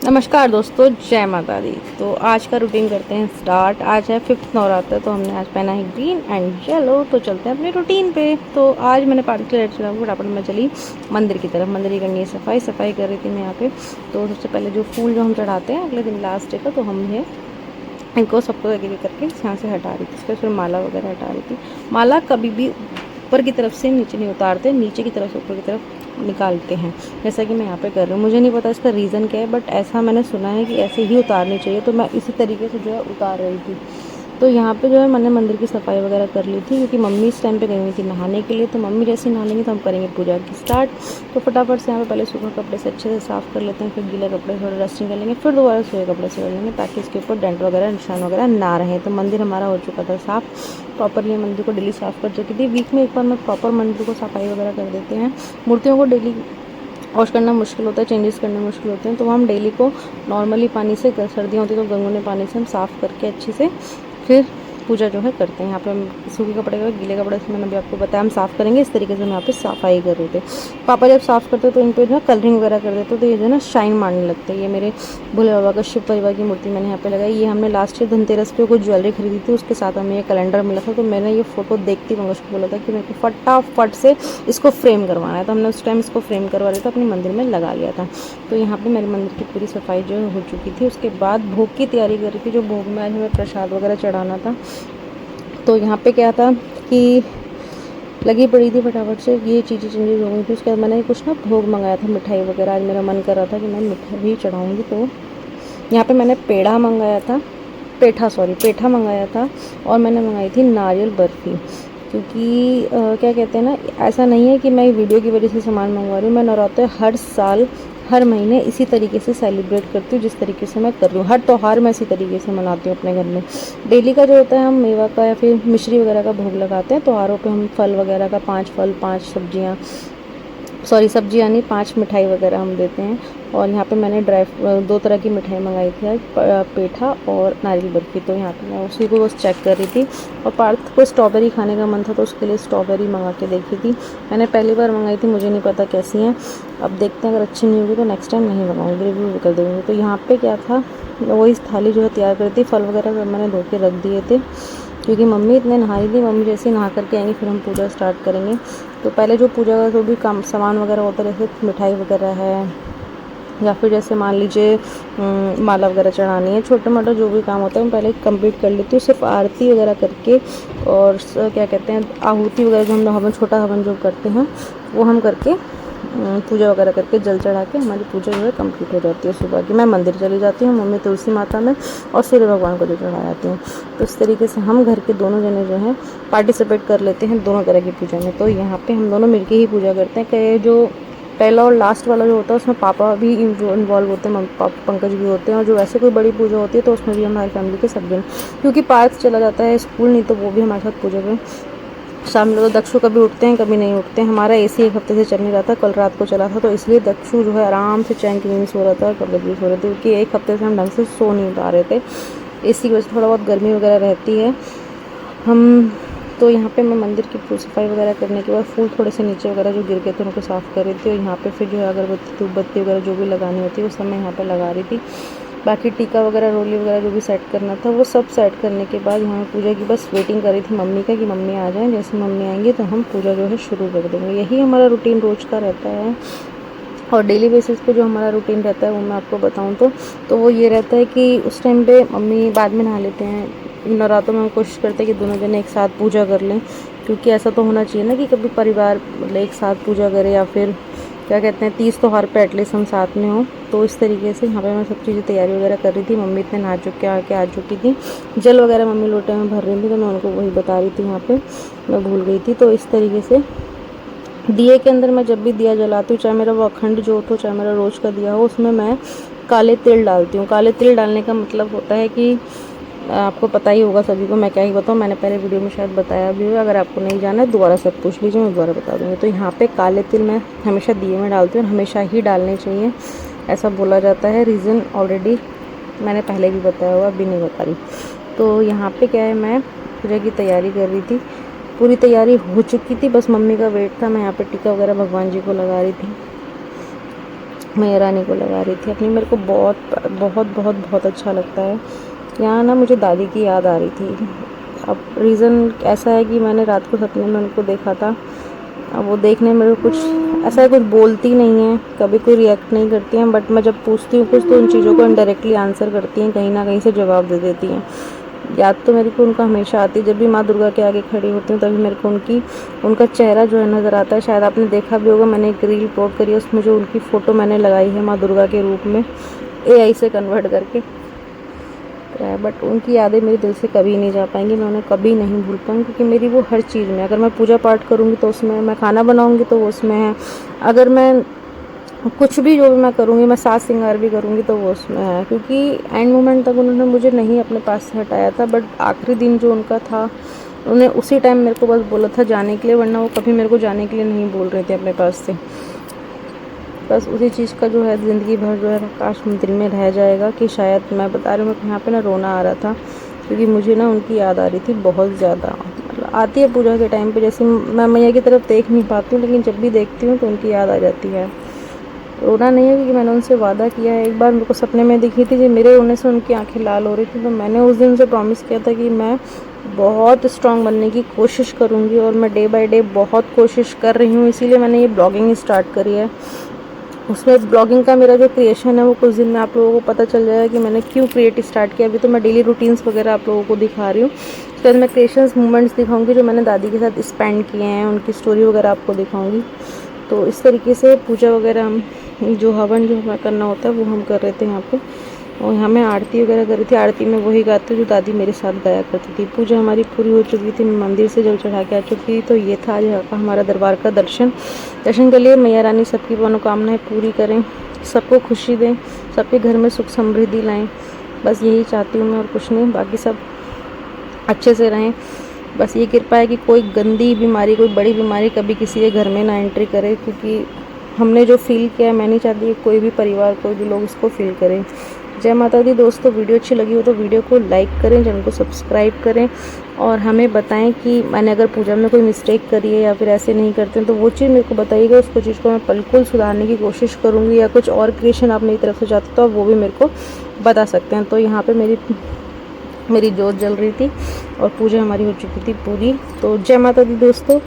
नमस्कार दोस्तों, जय माता दी। तो आज का रूटीन करते हैं स्टार्ट। आज है 5th नवरात्र, तो हमने आज पहना है ग्रीन एंड येलो। तो चलते हैं अपने रूटीन पे। तो आज मैंने पार्टी रेड चला फटाफट मैं चली मंदिर की तरफ। मंदिर की करनी है सफाई कर रही थी मैं यहाँ पे। तो सबसे पहले जो फूल जो हम चढ़ाते हैं अगले दिन लास्ट डे का, तो हम ये इनको सबको एक एक करके यहाँ से हटा रही थी। फिर माला वगैरह हटा रही थी। माला कभी भी ऊपर की तरफ से नीचे नहीं उतारते, नीचे की तरफ से ऊपर की तरफ निकालते हैं, जैसा कि मैं यहाँ पे कर रही हूँ। मुझे नहीं पता इसका रीज़न क्या है, बट ऐसा मैंने सुना है कि ऐसे ही उतारनी चाहिए। तो मैं इसी तरीके से जो है उतार रही थी। तो यहाँ पे जो है मैंने मंदिर की सफाई वगैरह कर ली थी, क्योंकि मम्मी इस टाइम पे गई हुई थी नहाने के लिए। तो मम्मी जैसे नहाएंगी तो हम करेंगे पूजा की स्टार्ट। तो फटाफट से यहाँ पे पहले सूखे कपड़े से अच्छे से साफ़ कर लेते हैं, फिर गीले कपड़े थोड़े डस्टिंग कर लेंगे, फिर दोबारा सूखे कपड़े से कर लेंगे, ताकि इसके ऊपर डेंट वगैरह निशान वगैरह ना रहे। तो मंदिर हमारा हो चुका था साफ़ प्रॉपरली। मंदिर को डेली साफ़ कर चुकी थी। वीक में एक बार मैं प्रॉपर मंदिर को सफाई वगैरह कर देते हैं। मूर्तियों को डेली वॉश करना मुश्किल होता है, चेंजेस करने मुश्किल होते हैं, तो हम डेली को नॉर्मली पानी से, सर्दियाँ होती तो गंगुने पानी से हम साफ़ करके अच्छे से फिर पूजा जो है करते हैं। यहाँ पे हम सूखे कपड़े का गीले कपड़े से मैंने अभी आपको बताया हम साफ़ करेंगे। इस तरीके से हम यहाँ पे सफाई कर रहे थे। पापा जब साफ़ करते तो इन पर जो है कलरिंग वगैरह कर देते, तो ये जो है ना शाइन मारने लगते हैं। ये मेरे भोले बाबा का शिव परिवार की मूर्ति मैंने यहाँ पे लगाई। ये हमने लास्ट ईयर धनतेरस पे कुछ ज्वेलरी खरीदी थी, उसके साथ हमें ये कैलेंडर मिला था। तो मैंने ये फोटो देखती मंगेश को बोला था कि मेरे को फटाफट से इसको फ्रेम करवाना है। तो हमने उस टाइम इसको फ्रेम करवा लिया था, अपने मंदिर में लगा लिया था। तो यहाँ पे मेरे मंदिर की पूरी सफाई जो हो चुकी थी। उसके बाद भोग की तैयारी कर रही थी, जो भोग में आज हमें प्रसाद वगैरह चढ़ाना था। तो यहाँ पे क्या था कि लगी पड़ी थी फटाफट से, ये चीज़ें चेंजेस हो गई थी। उसके बाद मैंने कुछ ना भोग मंगाया था, मिठाई वगैरह। आज मेरा मन कर रहा था कि मैं मिठाई भी चढ़ाऊँगी। तो यहाँ पे मैंने पेठा मंगाया था, और मैंने मंगाई थी नारियल बर्फ़ी। क्योंकि क्या कहते हैं ना, ऐसा नहीं है कि मैं वीडियो की वजह से सामान मंगवा रही हूँ। मैं नवरात्र हर साल हर महीने इसी तरीके से सेलिब्रेट करती हूँ, जिस तरीके से मैं कर रही हूँ। हर त्यौहार मैं इसी तरीके से मनाती हूँ अपने घर में। डेली का जो होता है हम मेवा का या फिर मिश्री वगैरह का भोग लगाते हैं। त्योहारों पे हम फल वगैरह का 5 फल 5 सब्जियाँ, सब्जी यानी 5 मिठाई वगैरह हम देते हैं। और यहाँ पे मैंने 2 तरह की मिठाई मंगाई थी आज, पेठा और नारियल बर्फ़ी। तो यहाँ पे मैं उसी को बस चेक कर रही थी। और पार्थ को स्ट्रॉबेरी खाने का मन था, तो उसके लिए स्ट्रॉबेरी मंगा के देखी थी। मैंने पहली बार मंगाई थी, मुझे नहीं पता कैसी हैं। अब देखते हैं, अगर अच्छी नहीं होगी तो नेक्स्ट टाइम नहीं मंगाऊँगी, रिव्यू कर दूँगी। तो यहाँ पर क्या था, वही थाली जो है तैयार करी थी। फल वगैरह मैंने धो के रख दिए थे, क्योंकि मम्मी इतने नहा रही थी। मम्मी जैसे ही नहा करके आएंगी फिर हम पूजा स्टार्ट करेंगे। तो पहले जो पूजा का जो भी काम सामान वगैरह होता है, जैसे मिठाई वगैरह है, या फिर जैसे मान लीजिए माला वगैरह चढ़ानी है, छोटा मोटा जो भी काम होता है मैं पहले कंप्लीट कर लेती हूँ। सिर्फ आरती वगैरह करके और क्या कहते हैं, आहुति वगैरह जो हम हवन, छोटा हवन जो करते हैं वो हम करके पूजा वगैरह करके जल चढ़ा के हमारी पूजा जो है कंप्लीट हो जाती है। सुबह की मैं मंदिर चली जाती हूँ, मम्मी तुलसी माता में और सूर्य भगवान को जो चढ़ा जाती हूँ। तो इस तरीके से हम घर के दोनों जने जो हैं पार्टिसिपेट कर लेते हैं दोनों तरह की पूजा में। तो यहाँ पे हम दोनों मिलके ही पूजा करते हैं। कि जो पहला और लास्ट वाला जो होता है उसमें पापा भी इन्वॉल्व होते हैं, पापा पंकज भी होते हैं। और जो वैसे कोई बड़ी पूजा होती है तो उसमें भी हमारी फैमिली के सब जन, क्योंकि पार्थ चला जाता है स्कूल, नहीं तो वो भी हमारे साथ पूजा में शामिल होता है। दक्षु कभी उठते हैं कभी नहीं उठते हैं। हमारा एसी एक हफ्ते से चल नहीं रहा था, कल रात को चला था, तो इसलिए दक्षु जो है आराम से चैन की नींद सो रहा था और पंकज भी सो रहे थे, क्योंकि एक हफ्ते से हम ढंग से सो नहीं पा रहे थे। एसी की वजह से थोड़ा बहुत गर्मी वगैरह रहती है हम। तो यहाँ पे मैं मंदिर की सफाई वगैरह करने के बाद फूल थोड़े से नीचे वगैरह जो गिर गए थे उनको साफ़ कर रही थी। और यहाँ पे फिर जो है अगरबत्ती धूप बत्ती वगैरह जो भी लगानी होती है वो सब मैं यहाँ पे लगा रही थी। बाकी टीका वगैरह रोली वगैरह जो भी सेट करना था वो सब सेट करने के बाद यहाँ पूजा की बस वेटिंग कर रही थी मम्मी का, कि मम्मी आ जाएँ। जैसे मम्मी आएंगी तो हम पूजा जो है शुरू कर देंगे। यही हमारा रूटीन रोज़ का रहता है। और डेली बेसिस पे जो हमारा रूटीन रहता है वो मैं आपको बताऊँ तो वो ये रहता है कि उस टाइम पे मम्मी बाद में नहा लेते हैं। नवरात्रों में हम कोशिश करते हैं कि दोनों जने एक साथ पूजा कर लें, क्योंकि ऐसा तो होना चाहिए ना कि कभी परिवार मतलब एक साथ पूजा करे, या फिर क्या कहते हैं 30 त्योहार पे एटलीस्ट हम साथ में हों। तो इस तरीके से यहाँ पे मैं सब चीज़ें तैयारी वगैरह कर रही थी। मम्मी इतने नहा चुके आके आ चुकी थी। जल वगैरह मम्मी लोटे में भर रही थी, तो मैं उनको वही बता रही थी। यहाँ पे मैं भूल गई थी। तो इस तरीके से दिए के अंदर मैं जब भी दिया जलाती हूँ, चाहे मेरा वो अखंड जोत हो चाहे मेरा रोज़ का दिया हो, उसमें मैं काले तिल डालती हूँ। काले तिल डालने का मतलब होता है कि आपको पता ही होगा सभी को, मैं क्या ही बताऊँ, मैंने पहले वीडियो में शायद बताया भी होगा। अगर आपको नहीं जाना है दोबारा सब पूछ लीजिए, मैं दोबारा बता दूँगी। तो यहाँ पे काले तिल मैं हमेशा दिए में डालती हूँ, और हमेशा ही डालने चाहिए ऐसा बोला जाता है। रीज़न ऑलरेडी मैंने पहले भी बताया होगा, अभी नहीं बता रही। तो यहाँ पे क्या है, मैं पूजा की तैयारी कर रही थी। पूरी तैयारी हो चुकी थी, बस मम्मी का वेट था। मैं यहाँ पे टीका वगैरह भगवान जी को लगा रही थी। मैया रानी को लगा रही थी अपनी। मेरे को बहुत बहुत बहुत बहुत अच्छा लगता है। यहाँ ना मुझे दादी की याद आ रही थी। अब रीज़न ऐसा है कि मैंने रात को सपने में उनको देखा था। अब वो देखने में कुछ ऐसा है, कुछ बोलती नहीं है, कभी कोई रिएक्ट नहीं करती हैं, बट मैं जब पूछती हूँ कुछ तो उन चीज़ों को इनडायरेक्टली आंसर करती हैं, कहीं ना कहीं से जवाब दे देती हैं। याद तो मेरे को उनका हमेशा आती है, जब भी माँ दुर्गा के आगे खड़ी होती हूँ तभी मेरे को उनका चेहरा जो है नज़र आता है। शायद आपने देखा भी होगा, मैंने एक रील अपलोड करी है, उसमें जो उनकी फ़ोटो मैंने लगाई है माँ दुर्गा के रूप में AI से कन्वर्ट करके। बट उनकी यादें मेरे दिल से कभी नहीं जा पाएंगी, मैं उन्हें कभी नहीं भूल पाऊँगी, क्योंकि मेरी वो हर चीज़ में, अगर मैं पूजा पाठ करूँगी तो उसमें, मैं खाना बनाऊँगी तो वो उसमें है, अगर मैं कुछ भी जो भी मैं करूँगी, मैं साज श्रृंगार भी करूँगी तो वो उसमें है। क्योंकि एंड मोमेंट तक उन्होंने मुझे नहीं अपने पास से हटाया था, बट आखिरी दिन जो उनका था, उन्होंने उसी टाइम मेरे को बस बोला था जाने के लिए, वरना वो कभी मेरे को जाने के लिए नहीं बोल रहे थे अपने पास से। बस उसी चीज़ का जो है ज़िंदगी भर जो है काश दिल में रह जाएगा कि शायद, मैं बता रही हूँ मेरे को यहाँ पे ना रोना आ रहा था, क्योंकि मुझे ना उनकी याद आ रही थी बहुत ज़्यादा। मतलब आती है पूजा के टाइम पे, जैसे मैं मैया की तरफ देख नहीं पाती हूँ, लेकिन जब भी देखती हूँ तो उनकी याद आ जाती है। रोना नहीं है, क्योंकि मैंने उनसे वादा किया है। एक बार मेरे को सपने में दिखी थी, जो मेरे रोने से उनकी आंखें लाल हो रही थी, तो मैंने उस दिन से प्रॉमिस किया था कि मैं बहुत स्ट्रांग बनने की कोशिश करूँगी, और मैं डे बाय डे बहुत कोशिश कर रही हूँ। इसीलिए मैंने ये ब्लॉगिंग स्टार्ट करी है। उसमें ब्लॉगिंग का मेरा जो क्रिएशन है वो कुछ दिन में आप लोगों को पता चल जाएगा कि मैंने क्यों क्रिएट स्टार्ट किया। अभी तो मैं डेली रूटीन्स वगैरह आप लोगों को दिखा रही हूँ, उसके बाद मैं क्रिएशंस मोमेंट्स दिखाऊंगी जो मैंने दादी के साथ स्पेंड किए हैं, उनकी स्टोरी वगैरह आपको दिखाऊंगी। तो इस तरीके से पूजा वगैरह हम जो हवन जो हमें करना होता है वो हम कर रहे थे यहाँ पे। और यहाँ मैं आरती वगैरह कर रही थी। आरती में वही गाती जो दादी मेरे साथ गाया करती थी। पूजा हमारी पूरी हो चुकी थी, मैं मंदिर से जल चढ़ा के आ चुकी थी। तो ये था आज का हमारा दरबार का दर्शन के लिए। मैया रानी सबकी मनोकामनाएं पूरी करें, सबको खुशी दें, सबके घर में सुख समृद्धि लाएं। बस यही चाहती हूँ मैं, और कुछ नहीं। बाकी सब अच्छे से रहें। बस ये कृपा है कि कोई गंदी बीमारी, कोई बड़ी बीमारी कभी किसी के घर में ना एंट्री करे, क्योंकि हमने जो फील किया, मैं नहीं चाहती कि कोई भी परिवार, कोई भी लोग इसको फील करें। जय माता दी दोस्तों। वीडियो अच्छी लगी हो तो वीडियो को लाइक करें, चैनल को सब्सक्राइब करें, और हमें बताएं कि मैंने अगर पूजा में कोई मिस्टेक करी है या फिर ऐसे नहीं करते हैं तो वो चीज़ मेरे को बताइएगा। उसको चीज़ को मैं बिल्कुल सुधारने की कोशिश करूँगी, या कुछ और क्रिएशन आप मेरी तरफ से चाहते हो तो आप वो भी मेरे को बता सकते हैं। तो यहाँ पर मेरी जोत जल रही थी और पूजा हमारी हो चुकी थी पूरी। तो जय माता दी दोस्तों।